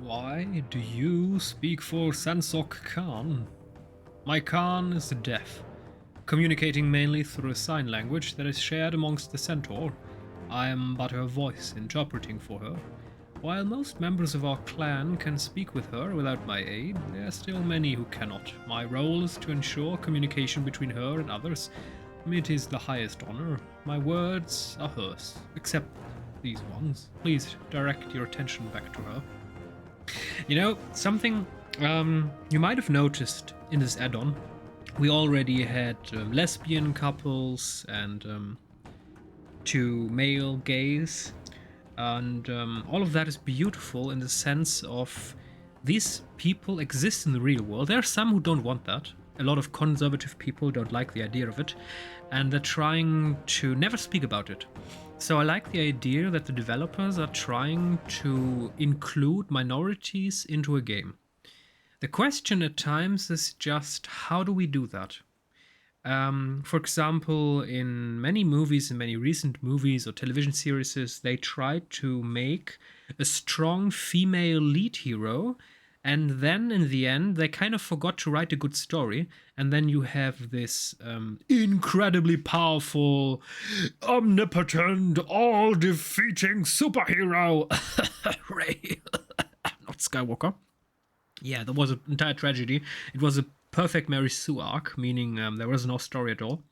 Why do you speak for Sansok Khan? My Khan is deaf, communicating mainly through a sign language that is shared amongst the Centaur. I am but her voice, interpreting for her. While most members of our clan can speak with her without my aid, there are still many who cannot. My role is to ensure communication between her and others. It is the highest honor. My words are hers, except these ones. Please direct your attention back to her. You know, something you might have noticed in this add-on, we already had lesbian couples and two male gays, and all of that is beautiful in the sense of these people exist in the real world. There are some who don't want that. A lot of conservative people don't like the idea of it, and they're trying to never speak about it. So I like the idea that the developers are trying to include minorities into a game. The question at times is just, how do we do that? For example, in many movies, in many recent movies or television series, they tried to make a strong female lead hero, and then in the end, they kind of forgot to write a good story, and then you have this incredibly powerful, omnipotent, all-defeating superhero, Rey, not Skywalker. Yeah, that was an entire tragedy. It was a perfect Mary Sue arc, meaning there was no story at all.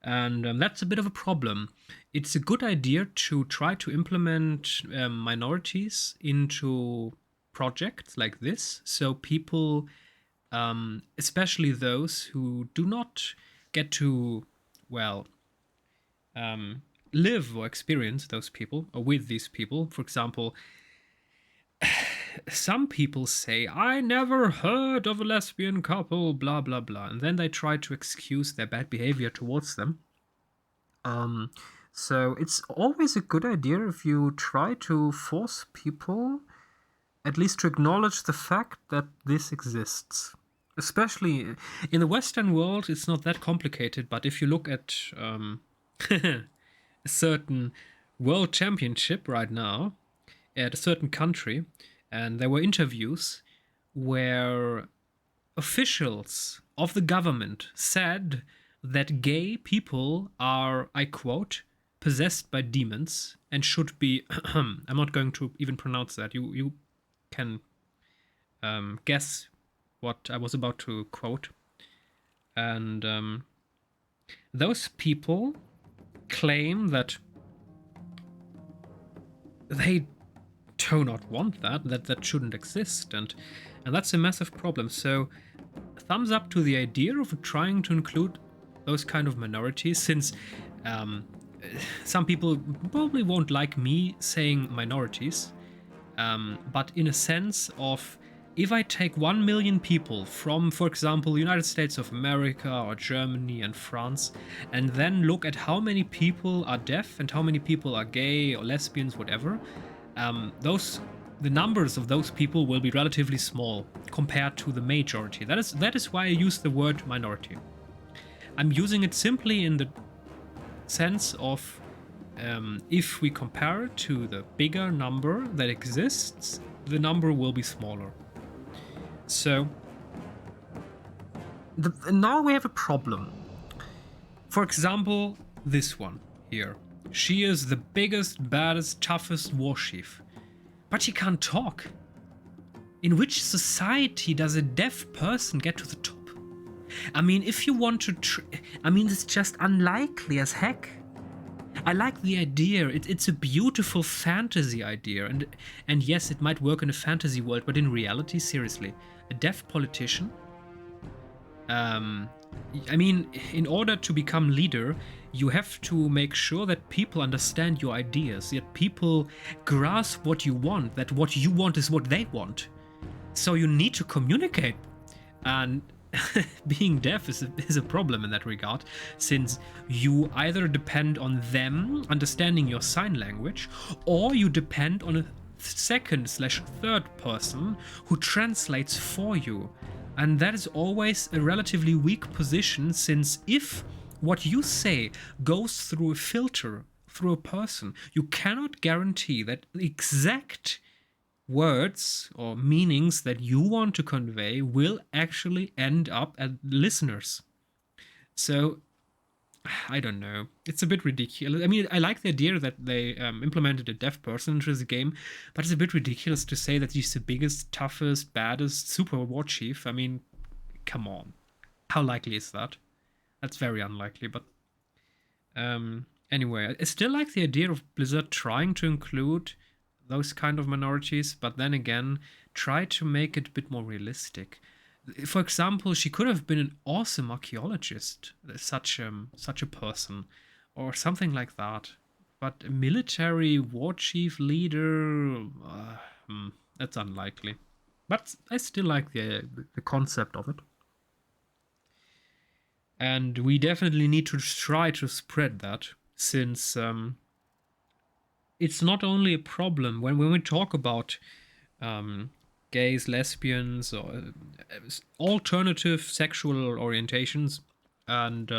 And that's a bit of a problem. It's a good idea to try to implement minorities into projects like this, so people, especially those who do not get to, well, live or experience those people or with these people. For example, some people say, I never heard of a lesbian couple, blah, blah, blah. And then they try to excuse their bad behavior towards them. So it's always a good idea if you try to force people at least to acknowledge the fact that this exists. Especially in the Western world, it's not that complicated, but if you look at a certain world championship right now, at a certain country, and there were interviews where officials of the government said that gay people are, I quote, possessed by demons and should be I'm not going to even pronounce that. You can guess what I was about to quote. And those people claim that they do not want that shouldn't exist, and that's a massive problem. So thumbs up to the idea of trying to include those kind of minorities, since some people probably won't like me saying minorities, but in a sense of, if I take 1 million people from, for example, the United States of America or Germany and France, and then look at how many people are deaf and how many people are gay or lesbians, whatever, the numbers of those people will be relatively small compared to the majority. That is why I use the word minority. I'm using it simply in the sense of, if we compare it to the bigger number that exists, the number will be smaller. So now we have a problem. For example, this one here. She is the biggest, baddest, toughest war chief, but she can't talk. In which society does a deaf person get to the top? I mean, if you want to, it's just unlikely as heck. I like the idea. It's a beautiful fantasy idea, and yes, it might work in a fantasy world, but in reality, seriously, a deaf politician. In order to become leader, you have to make sure that people understand your ideas, that people grasp what you want, that what you want is what they want. So you need to communicate, and being deaf is a problem in that regard, since you either depend on them understanding your sign language, or you depend on a second/third person who translates for you. And that is always a relatively weak position, since if what you say goes through a filter, through a person, you cannot guarantee that the exact words or meanings that you want to convey will actually end up at listeners. So I don't know. It's a bit ridiculous. I mean, I like the idea that they implemented a deaf person into the game, but it's a bit ridiculous to say that he's the biggest, toughest, baddest super war chief. I mean, come on. How likely is that? That's very unlikely, but anyway, I still like the idea of Blizzard trying to include those kind of minorities, but then again, try to make it a bit more realistic. For example, she could have been an awesome archaeologist, such a person, or something like that. But a military war chief leader, that's unlikely. But I still like the concept of it. And we definitely need to try to spread that, since it's not only a problem when we talk about gays, lesbians, or alternative sexual orientations, and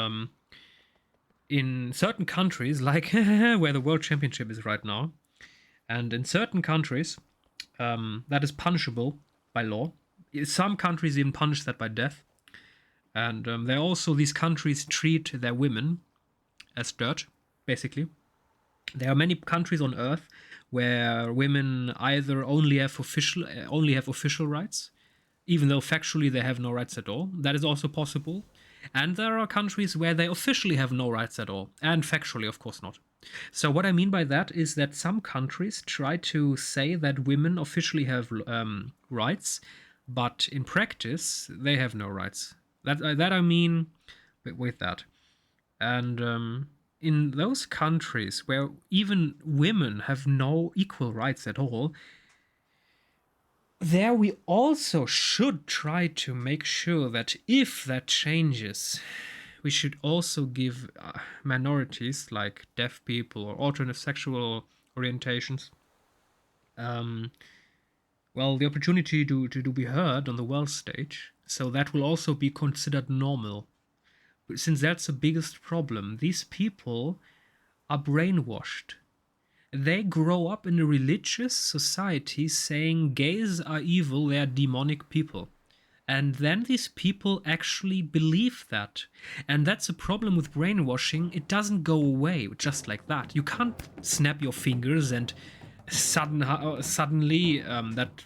in certain countries, like where the World Championship is right now, and in certain countries, that is punishable by law. Some countries even punish that by death. And they also, these countries treat their women as dirt, basically. There are many countries on Earth where women either only have official rights, even though factually they have no rights at all. That is also possible. And there are countries where they officially have no rights at all, and factually, of course, not. So what I mean by that is that some countries try to say that women officially have rights, but in practice they have no rights. That I mean with that. And in those countries where even women have no equal rights at all, there we also should try to make sure that if that changes, we should also give minorities like deaf people or alternate sexual orientations, the opportunity to be heard on the world stage. So that will also be considered normal. Since that's the biggest problem, these people are brainwashed. They grow up in a religious society saying gays are evil, they are demonic people. And then these people actually believe that. And that's a problem with brainwashing. It doesn't go away just like that. You can't snap your fingers and suddenly that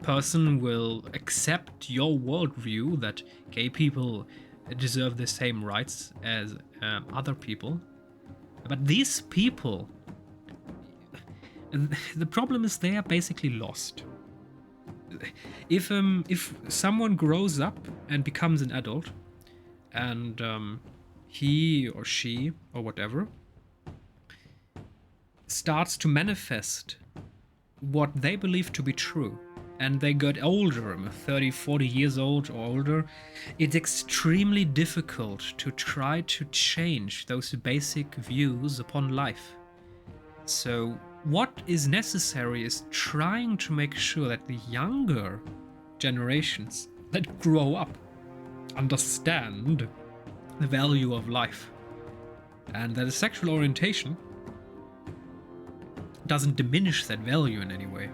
person will accept your worldview that gay people deserve the same rights as other people. But these people, the problem is they are basically lost. If someone grows up and becomes an adult, and he or she or whatever starts to manifest what they believe to be true, and they get older, 30, 40 years old or older, it's extremely difficult to try to change those basic views upon life. So what is necessary is trying to make sure that the younger generations that grow up understand the value of life, and that a sexual orientation doesn't diminish that value in any way.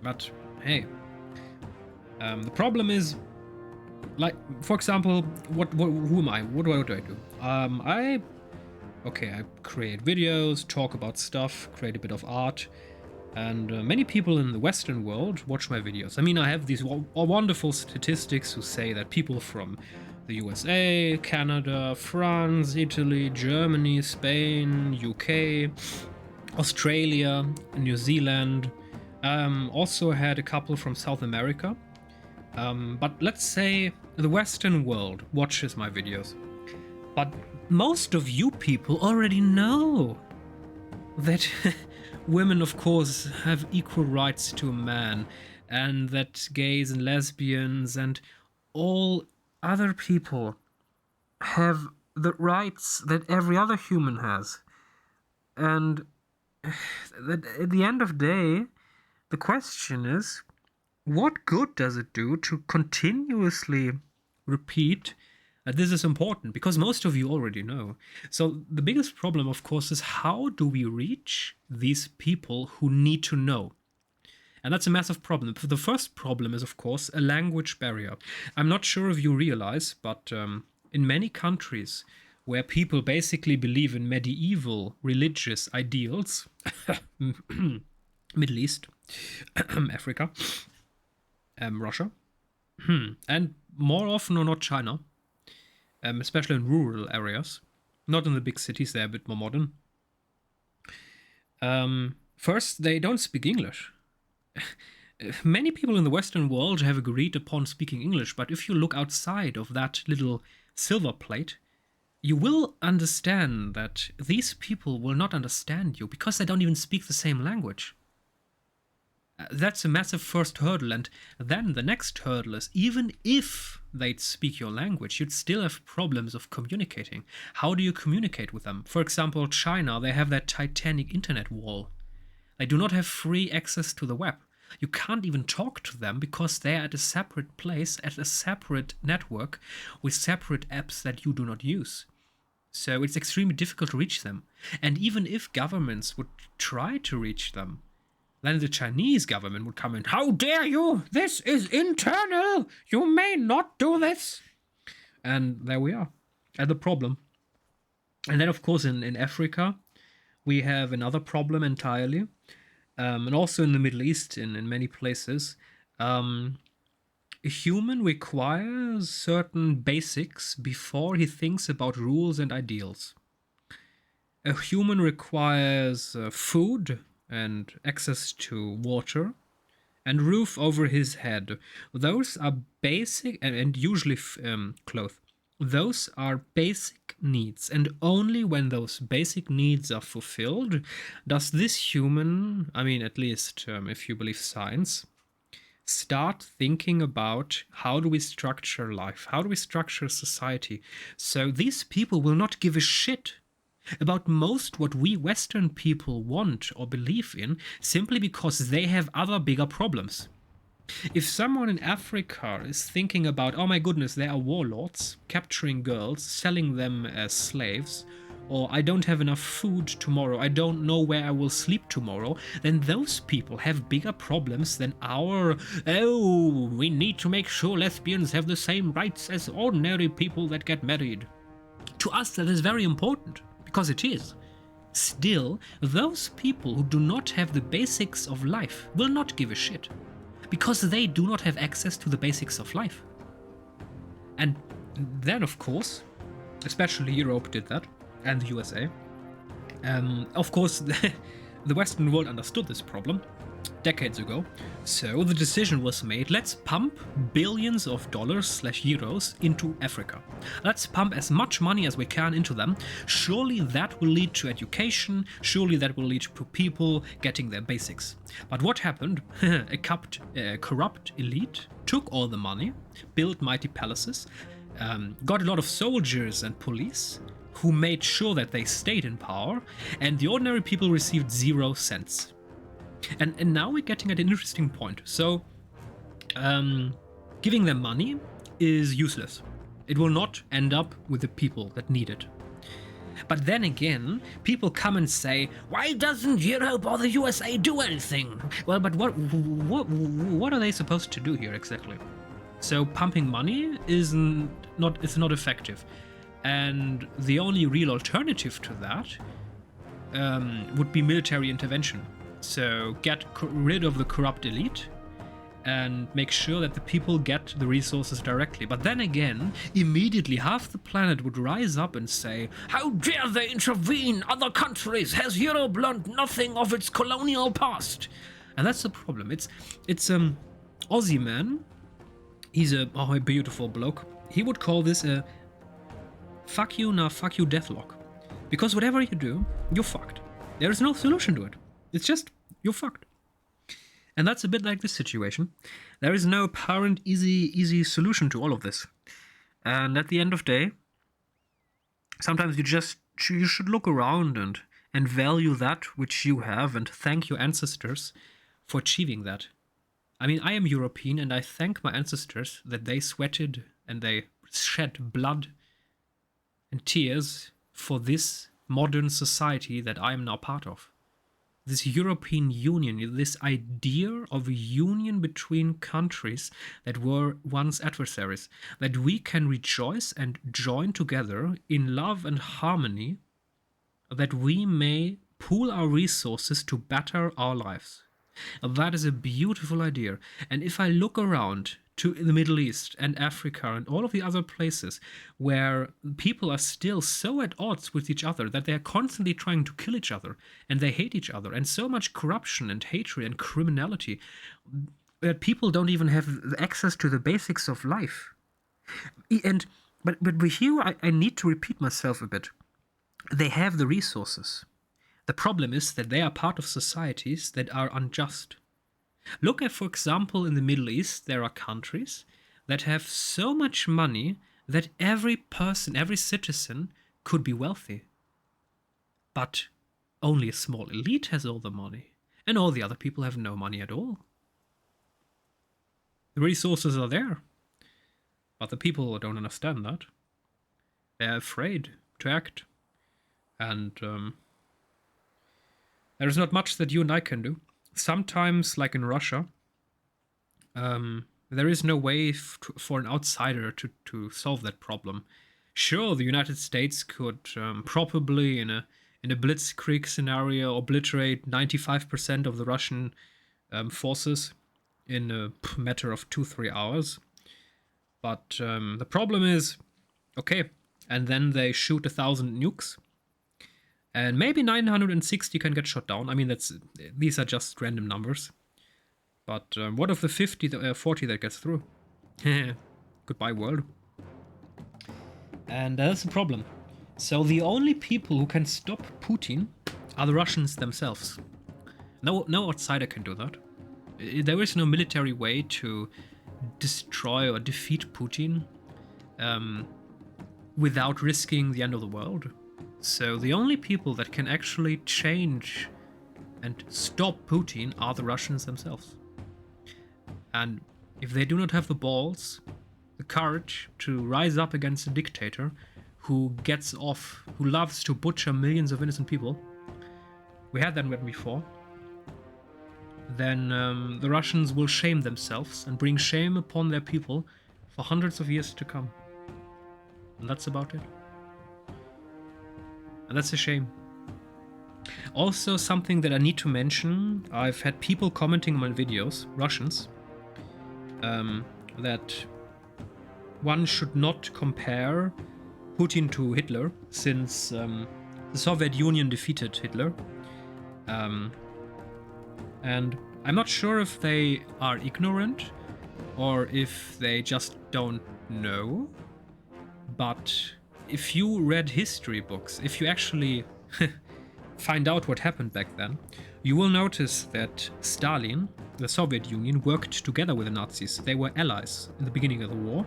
But hey, the problem is, like, for example, who am I? What do I do? I create videos, talk about stuff, create a bit of art, and many people in the Western world watch my videos. I mean, I have these wonderful statistics who say that people from the USA, Canada, France, Italy, Germany, Spain, UK, Australia, New Zealand, also had a couple from South America. But let's say the Western world watches my videos. But most of you people already know that women, of course, have equal rights to a man, and that gays and lesbians and all other people have the rights that every other human has. And that at the end of the day, the question is, what good does it do to continuously repeat that this is important? Because most of you already know. So the biggest problem, of course, is how do we reach these people who need to know? And that's a massive problem. The first problem is, of course, a language barrier. I'm not sure if you realize, but in many countries where people basically believe in medieval religious ideals, Middle East, Africa, Russia, and more often or not China, especially in rural areas, not in the big cities, they're a bit more modern. First, they don't speak English. Many people in the Western world have agreed upon speaking English, but if you look outside of that little silver plate, you will understand that these people will not understand you because they don't even speak the same language. That's a massive first hurdle, and then the next hurdle is even if they'd speak your language, you'd still have problems of communicating. How do you communicate with them? For example, China, they have that titanic internet wall. They do not have free access to the web. You can't even talk to them because they're at a separate place, at a separate network, with separate apps that you do not use. So it's extremely difficult to reach them. And even if governments would try to reach them, then the Chinese government would come in, "How dare you? This is internal! You may not do this!" And there we are, at the problem. And then, of course, in Africa, we have another problem entirely. And also in the Middle East, in many places, a human requires certain basics before he thinks about rules and ideals. A human requires food and access to water and roof over his head. Those are basic, and usually clothes. Those are basic needs, and only when those basic needs are fulfilled does this human, I mean, at least if you believe science, start thinking about how do we structure life, how do we structure society. So these people will not give a shit about most what we Western people want or believe in, simply because they have other bigger problems. If someone in Africa is thinking about, oh my goodness, there are warlords capturing girls, selling them as slaves, or I don't have enough food tomorrow, I don't know where I will sleep tomorrow, then those people have bigger problems than our, oh, we need to make sure lesbians have the same rights as ordinary people that get married. To us, that is very important, because it is. Still, those people who do not have the basics of life will not give a shit, because they do not have access to the basics of life. And then, of course, especially Europe did that, and the USA. Of course, the Western world understood this problem decades ago, so the decision was made, let's pump billions of dollars/euros into Africa. Let's pump as much money as we can into them. Surely that will lead to education, surely that will lead to people getting their basics. But what happened? A corrupt elite took all the money, built mighty palaces, got a lot of soldiers and police, who made sure that they stayed in power, and the ordinary people received 0 cents. And now we're getting at an interesting point. So, giving them money is useless. It will not end up with the people that need it. But then again, people come and say, why doesn't Europe or the USA do anything? Well, but what are they supposed to do here exactly? So pumping money is not effective. And the only real alternative to that would be military intervention. So get rid of the corrupt elite and make sure that the people get the resources directly. But then again, immediately half the planet would rise up and say, how dare they intervene other countries? Has Europe learned nothing of its colonial past? And that's the problem. It's Aussie man. He's a beautiful bloke. He would call this a fuck you deathlock. Because whatever you do, you're fucked. There is no solution to it. It's just, you're fucked. And that's a bit like this situation. There is no apparent easy solution to all of this. And at the end of the day, sometimes you should look around and value that which you have and thank your ancestors for achieving that. I mean, I am European and I thank my ancestors that they sweated and they shed blood and tears for this modern society that I am now part of. this European Union, this idea of a union between countries that were once adversaries, that we can rejoice and join together in love and harmony, that we may pool our resources to better our lives. That is a beautiful idea. And if I look around to the Middle East and Africa and all of the other places where people are still so at odds with each other that they are constantly trying to kill each other and they hate each other, and so much corruption and hatred and criminality that people don't even have access to the basics of life. But here I need to repeat myself a bit. They have the resources. The problem is that they are part of societies that are unjust. Look at, for example, in the Middle East, there are countries that have so much money that every person, every citizen could be wealthy. But only a small elite has all the money, and all the other people have no money at all. The resources are there, but the people don't understand that. They're afraid to act, and there is not much that you and I can do. Sometimes, like in Russia, there is no way for an outsider to solve that problem. Sure, the United States could probably, in a blitzkrieg scenario, obliterate 95% of the Russian forces in a matter of 2-3 hours. But the problem is, okay, and then they shoot 1,000 nukes, and maybe 960 can get shot down. I mean, these are just random numbers. But what of the 40 that gets through? Goodbye, world. And that's the problem. So the only people who can stop Putin are the Russians themselves. No outsider can do that. There is no military way to destroy or defeat Putin without risking the end of the world. So the only people that can actually change and stop Putin are the Russians themselves. And if they do not have the balls, the courage to rise up against a dictator who gets off, who loves to butcher millions of innocent people, we had that before, then the Russians will shame themselves and bring shame upon their people for hundreds of years to come. And that's about it. And that's a shame. Also, something that I need to mention, I've had people commenting on my videos, Russians, that one should not compare Putin to Hitler, since the Soviet Union defeated Hitler. And I'm not sure if they are ignorant or if they just don't know, but if you read history books, if you actually find out what happened back then, you will notice that Stalin, the Soviet Union, worked together with the Nazis. They were allies in the beginning of the war.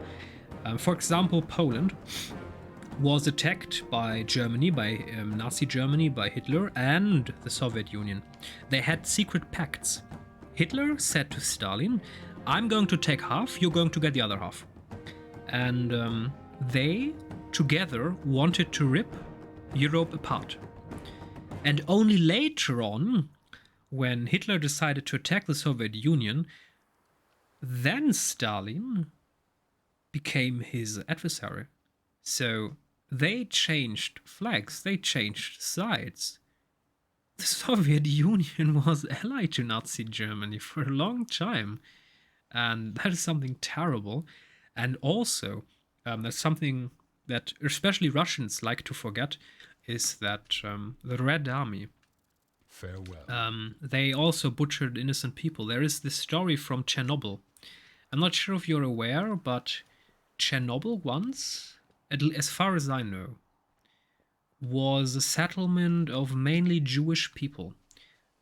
For example, Poland was attacked by Germany, by Nazi Germany, by Hitler and the Soviet Union. They had secret pacts. Hitler said to Stalin, I'm going to take half, you're going to get the other half. And they together wanted to rip Europe apart. And only later on, when Hitler decided to attack the Soviet Union, then Stalin became his adversary. So they changed flags, they changed sides. The Soviet Union was allied to Nazi Germany for a long time. And that is something terrible. And also, that's something that especially Russians like to forget, is that the Red Army, farewell. They also butchered innocent people. There is this story from Chernobyl. I'm not sure if you're aware, but Chernobyl once, as far as I know, was a settlement of mainly Jewish people.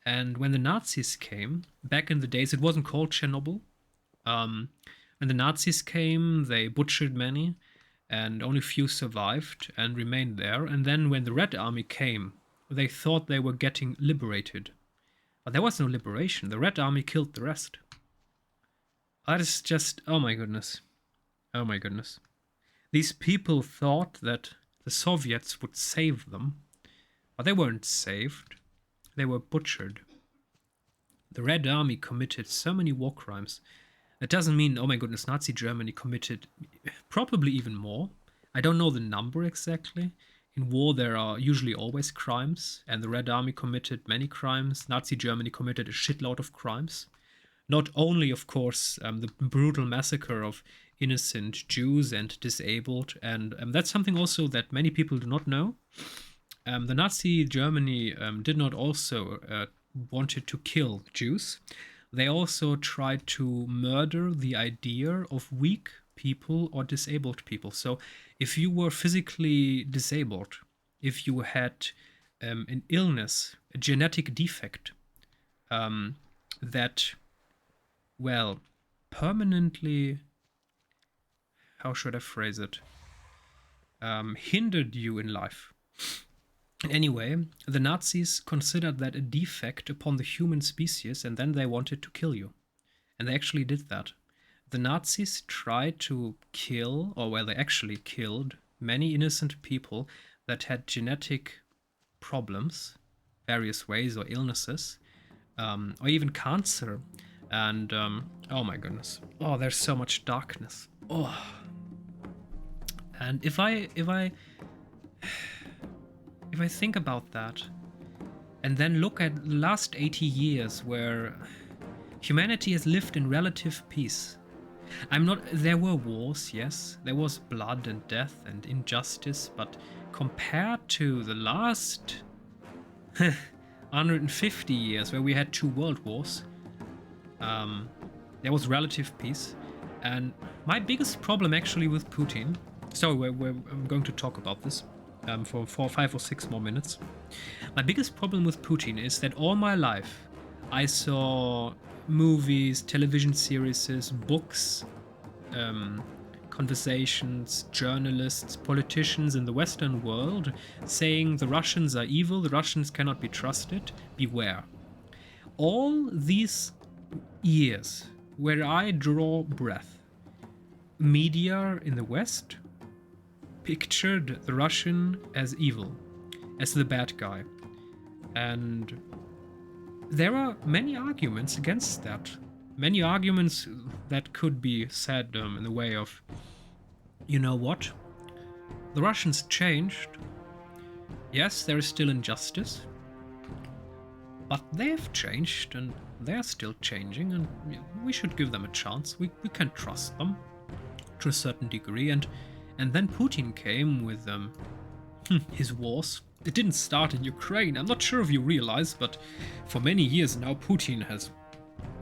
And when the Nazis came, back in the days, it wasn't called Chernobyl. When the Nazis came, they butchered many, and only few survived and remained there. And then when the Red Army came, they thought they were getting liberated. But there was no liberation. The Red Army killed the rest. That is just, oh my goodness. Oh my goodness. These people thought that the Soviets would save them, but they weren't saved. They were butchered. The Red Army committed so many war crimes. That doesn't mean, oh my goodness, Nazi Germany committed probably even more. I don't know the number exactly. In war, there are usually always crimes, and the Red Army committed many crimes. Nazi Germany committed a shitload of crimes. Not only, of course, the brutal massacre of innocent Jews and disabled, and that's something also that many people do not know. The Nazi Germany did not also wanted to kill Jews. They also tried to murder the idea of weak people or disabled people. So if you were physically disabled, if you had an illness, a genetic defect that, well, permanently, how should I phrase it, hindered you in life. Anyway, the Nazis considered that a defect upon the human species, and then they wanted to kill you. And they actually did that. The Nazis tried to kill, or well, they actually killed many innocent people that had genetic problems, various ways, or illnesses, or even cancer. And, oh my goodness. Oh, there's so much darkness. Oh. And if I think about that, and then look at the last 80 years where humanity has lived in relative peace. There were wars, yes, there was blood and death and injustice, but compared to the last 150 years where we had 2 world wars, there was relative peace. And my biggest problem actually with Putin, so I'm going to talk about this for 5 or 6 more minutes. My biggest problem with Putin is that all my life I saw movies, television series, books, conversations, journalists, politicians in the Western world saying the Russians are evil, the Russians cannot be trusted, beware. All these years where I draw breath, media in the West pictured the Russian as evil, as the bad guy. And there are many arguments against that. Many arguments that could be said in the way of, you know what? The Russians changed. Yes, there is still injustice. But they have changed and they are still changing, and we should give them a chance. We can trust them to a certain degree. And then Putin came with his wars. It didn't start in Ukraine. I'm not sure if you realize, but for many years now, Putin has,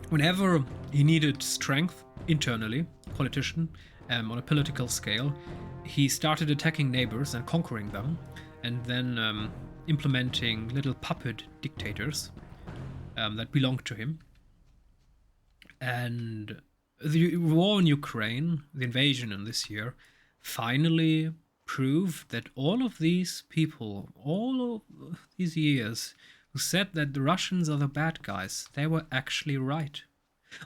whenever he needed strength internally, politician, on a political scale, he started attacking neighbors and conquering them, and then implementing little puppet dictators that belonged to him. And the war in Ukraine, the invasion in this year, finally proved that all of these people, all of these years, who said that the Russians are the bad guys, they were actually right.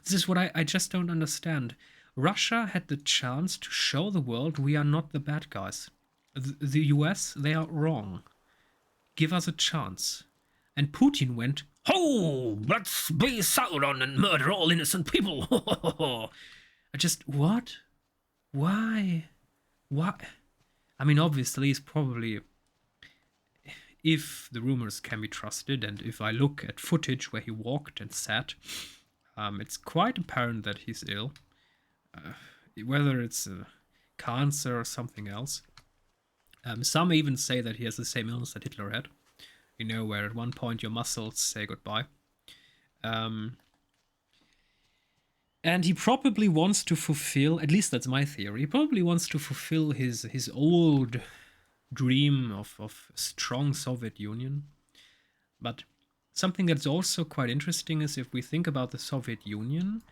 This is what I just don't understand. Russia had the chance to show the world we are not the bad guys. The US, they are wrong. Give us a chance. And Putin went, "Oh, let's be Sauron and murder all innocent people." I just, what? Why? What? I mean, obviously, he's probably, if the rumors can be trusted, and if I look at footage where he walked and sat, it's quite apparent that he's ill. Whether it's cancer or something else. Some even say that he has the same illness that Hitler had. You know, where at one point your muscles say goodbye. And he probably wants to fulfill, at least that's my theory, he probably wants to fulfill his old dream of a strong Soviet Union. But something that's also quite interesting is if we think about the Soviet Union,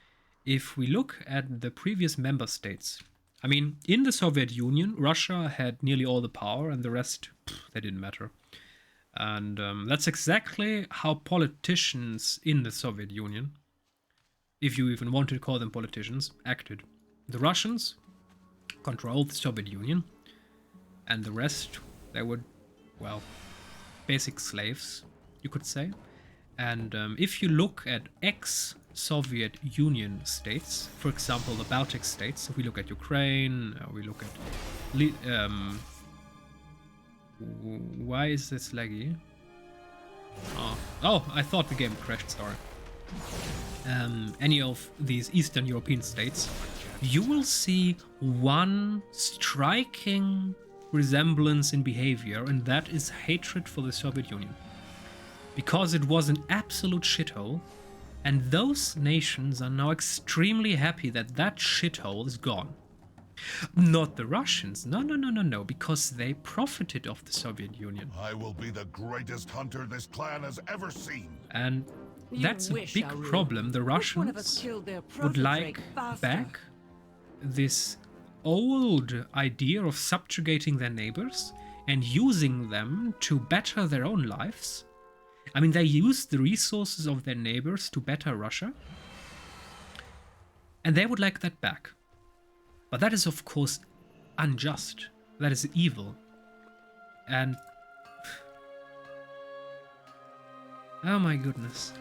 if we look at the previous member states, I mean, in the Soviet Union, Russia had nearly all the power and the rest, they didn't matter. And that's exactly how politicians in the Soviet Union, if you even want to call them politicians, acted. The Russians controlled the Soviet Union, and the rest, they were, well, basic slaves, you could say. And if you look at ex-Soviet Union states, for example, the Baltic states, if we look at Ukraine, we look at... why is this laggy? Oh, I thought the game crashed, sorry. Any of these Eastern European states, you will see one striking resemblance in behavior, and that is hatred for the Soviet Union. Because it was an absolute shithole, and those nations are now extremely happy that that shithole is gone. Not the Russians, no, because they profited off the Soviet Union. I will be the greatest hunter this clan has ever seen. And that's a big problem. The Russians would like back this old idea of subjugating their neighbors and using them to better their own lives. I mean, they used the resources of their neighbors to better Russia, and they would like that back. But that is, of course, unjust. That is evil. And... oh my goodness.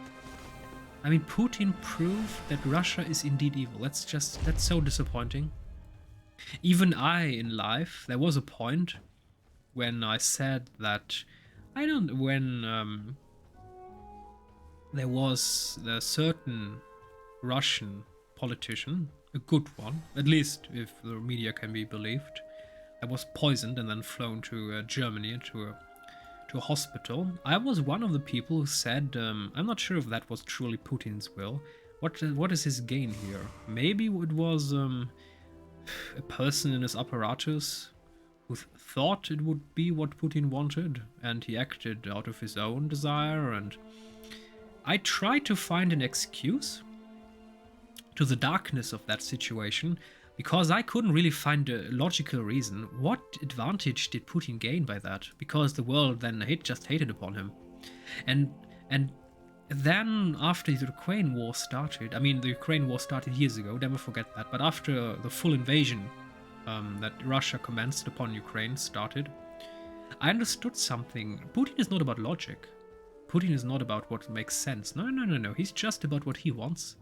I mean, Putin proved that Russia is indeed evil. That's so disappointing. Even I, in life, there was a point when I said that... there was a certain Russian politician, a good one, at least if the media can be believed, that was poisoned and then flown to Germany to a hospital. I was one of the people who said, I'm not sure if that was truly Putin's will. What is his gain here? Maybe it was a person in his apparatus who thought it would be what Putin wanted, and he acted out of his own desire. And I tried to find an excuse to the darkness of that situation, because I couldn't really find a logical reason. What advantage did Putin gain by that? Because the world then just hated upon him. And then after the Ukraine war started, I mean, the Ukraine war started years ago, never forget that, but after the full invasion that Russia commenced upon Ukraine started, I understood something. Putin is not about logic. Putin is not about what makes sense. No. He's just about what he wants.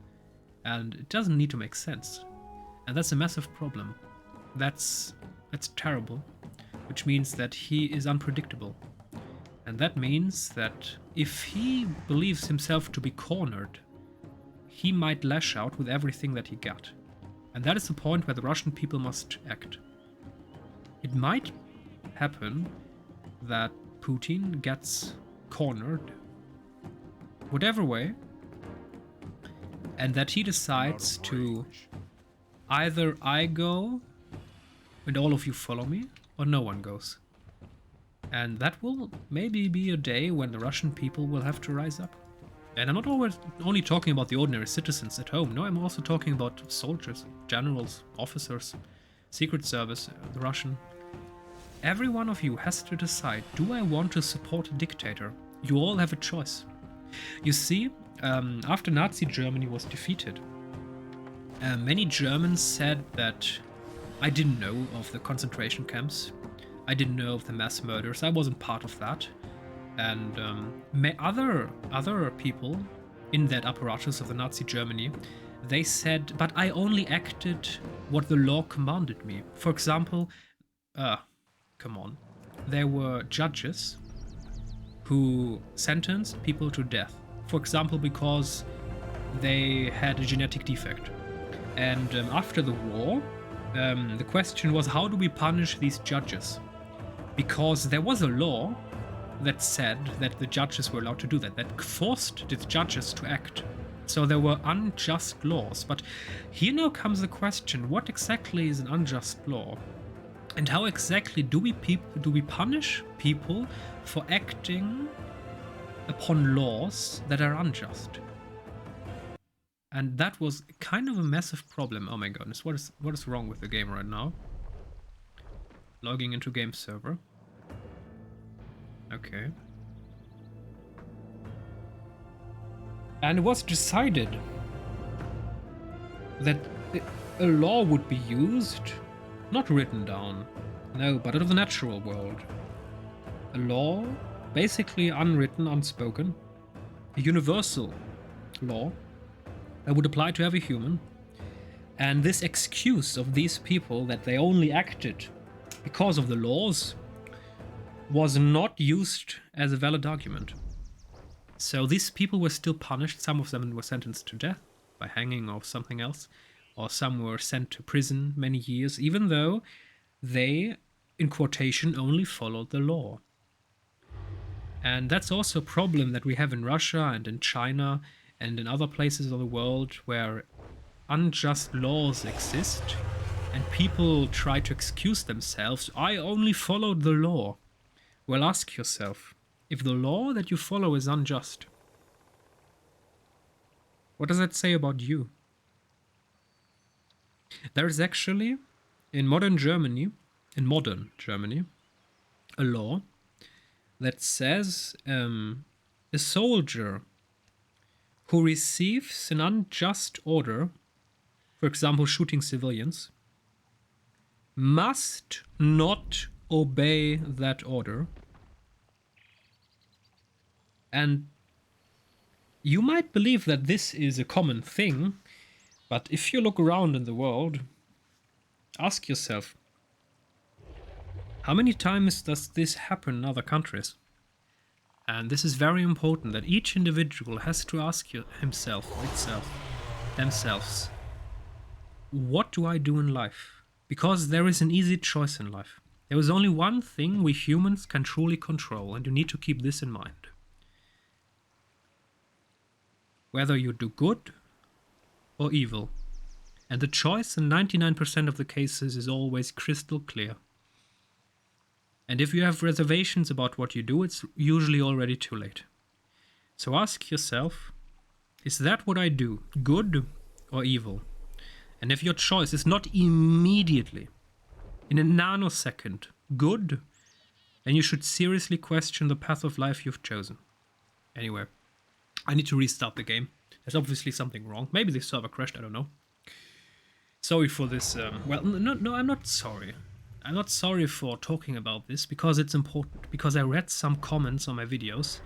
And it doesn't need to make sense. And that's a massive problem. That's terrible. Which means that he is unpredictable. And that means that if he believes himself to be cornered, he might lash out with everything that he got. And that is the point where the Russian people must act. It might happen that Putin gets cornered, whatever way, and that he decides to either I go and all of you follow me, or no one goes. And that will maybe be a day when the Russian people will have to rise up. And I'm not only talking about the ordinary citizens at home. No, I'm also talking about soldiers, generals, officers, Secret Service, the Russian. Every one of you has to decide, do I want to support a dictator? You all have a choice. You see, after Nazi Germany was defeated, many Germans said that I didn't know of the concentration camps. I didn't know of the mass murders. I wasn't part of that. And other people in that apparatus of the Nazi Germany, they said, but I only acted what the law commanded me. For example, come on. There were judges who sentenced people to death. For example, because they had a genetic defect. And after the war, the question was, how do we punish these judges? Because there was a law that said that the judges were allowed to do that forced the judges to act. So there were unjust laws. But here now comes the question, what exactly is an unjust law? And how exactly do we punish people for acting upon laws that are unjust? And that was kind of a massive problem. Oh my goodness, what is wrong with the game right now? Logging into game server. Okay. And it was decided that a law would be used, not written down, no, but out of the natural world. A law, basically unwritten, unspoken, a universal law that would apply to every human. And this excuse of these people that they only acted because of the laws was not used as a valid argument. So these people were still punished. Some of them were sentenced to death by hanging or something else, or some were sent to prison many years, even though they, in quotation, only followed the law. And that's also a problem that we have in Russia and in China and in other places of the world where unjust laws exist and people try to excuse themselves. I only followed the law. Well, ask yourself, if the law that you follow is unjust, what does that say about you? There is actually, in modern Germany, a law that says a soldier who receives an unjust order, for example, shooting civilians, must not obey that order. And you might believe that this is a common thing, but if you look around in the world, ask yourself, how many times does this happen in other countries? And this is very important, that each individual has to ask themselves, what do I do in life? Because there is an easy choice in life. There is only one thing we humans can truly control, and you need to keep this in mind. Whether you do good or evil. And the choice in 99% of the cases is always crystal clear. And if you have reservations about what you do, it's usually already too late. So ask yourself, is that what I do, good or evil? And if your choice is not immediately, in a nanosecond, good, then you should seriously question the path of life you've chosen. Anyway, I need to restart the game. There's obviously something wrong. Maybe the server crashed, I don't know. Sorry for this. Well, no, I'm not sorry. I'm not sorry for talking about this because it's important. Because I read some comments on my videos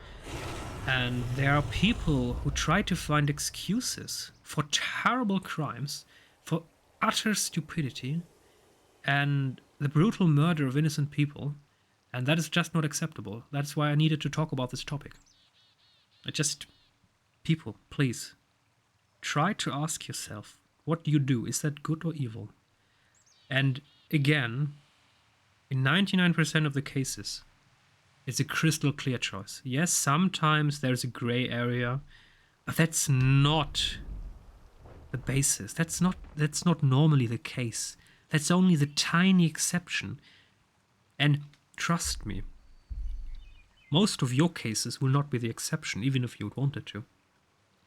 and there are people who try to find excuses for terrible crimes, for utter stupidity and the brutal murder of innocent people. And that is just not acceptable. That's why I needed to talk about this topic. People, please, try to ask yourself, what you do, is that good or evil? And again, in 99% of the cases, it's a crystal clear choice. Yes, sometimes there's a gray area, but that's not the basis. That's not normally the case. That's only the tiny exception. And trust me, most of your cases will not be the exception, even if you wanted to.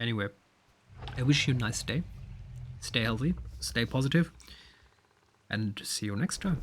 Anyway, I wish you a nice day. Stay healthy, stay positive, and see you next time.